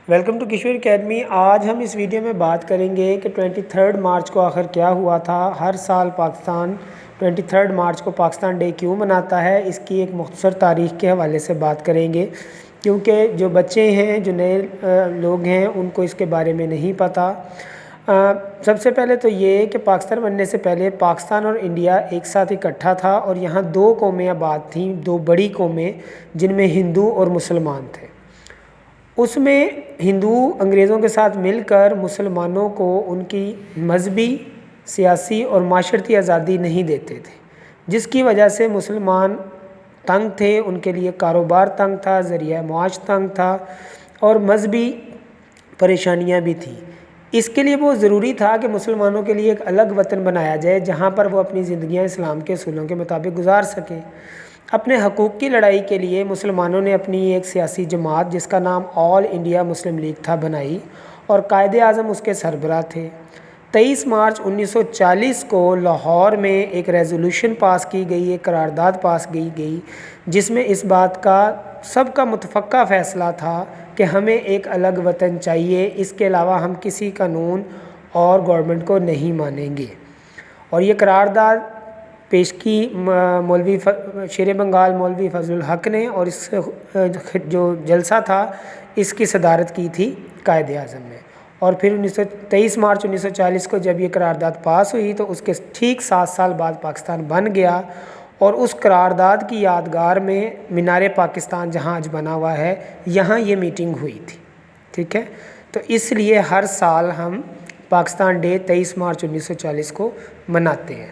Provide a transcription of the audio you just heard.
Welcome to Kishore academy. آج ہم اس video میں بات کریں گے کہ 23 مارچ کو آخر کیا ہوا تھا۔ ہر سال پاکستان 23 مارچ کو پاکستان ڈے کیوں مناتا ہے، اس کی ایک مختصر تاریخ کے حوالے سے بات کریں گے، کیونکہ جو بچے ہیں، جو نئے لوگ ہیں، ان کو اس کے بارے میں نہیں پتہ۔ سب سے پہلے تو یہ کہ پاکستان بننے سے پہلے پاکستان اور انڈیا ایک ساتھ اکٹھا تھا، اور یہاں دو قومیں آباد تھیں، دو بڑی قومیں، جن میں ہندو اور مسلمان تھے۔ اس میں ہندو انگریزوں کے ساتھ مل کر مسلمانوں کو ان کی مذہبی، سیاسی اور معاشرتی آزادی نہیں دیتے تھے، جس کی وجہ سے مسلمان تنگ تھے، ان کے لیے کاروبار تنگ تھا، ذریعہ معاش تنگ تھا، اور مذہبی پریشانیاں بھی تھیں۔ اس کے لیے بہت ضروری تھا کہ مسلمانوں کے لیے ایک الگ وطن بنایا جائے، جہاں پر وہ اپنی زندگیاں اسلام کے اصولوں کے مطابق گزار سکیں۔ اپنے حقوق کی لڑائی کے لیے مسلمانوں نے اپنی ایک سیاسی جماعت، جس کا نام آل انڈیا مسلم لیگ تھا، بنائی، اور قائد اعظم اس کے سربراہ تھے۔ 23 مارچ 1940 کو لاہور میں ایک ریزولوشن پاس کی گئی، ایک قرارداد پاس کی گئی، جس میں اس بات کا سب کا متفقہ فیصلہ تھا کہ ہمیں ایک الگ وطن چاہیے، اس کے علاوہ ہم کسی قانون اور گورنمنٹ کو نہیں مانیں گے۔ اور یہ قرارداد پیش کی مولوی شیر بنگال مولوی فضل الحق نے، اور اس جو جلسہ تھا اس کی صدارت کی تھی قائد اعظم نے۔ اور پھر 23 مارچ 1940 کو جب یہ قرارداد پاس ہوئی تو اس کے ٹھیک 7 سال بعد پاکستان بن گیا، اور اس قرارداد کی یادگار میں مینار پاکستان، جہاں آج بنا ہوا ہے، یہاں یہ میٹنگ ہوئی تھی، ٹھیک ہے۔ تو اس لیے ہر سال ہم پاکستان ڈے 23 مارچ 1940 کو مناتے ہیں۔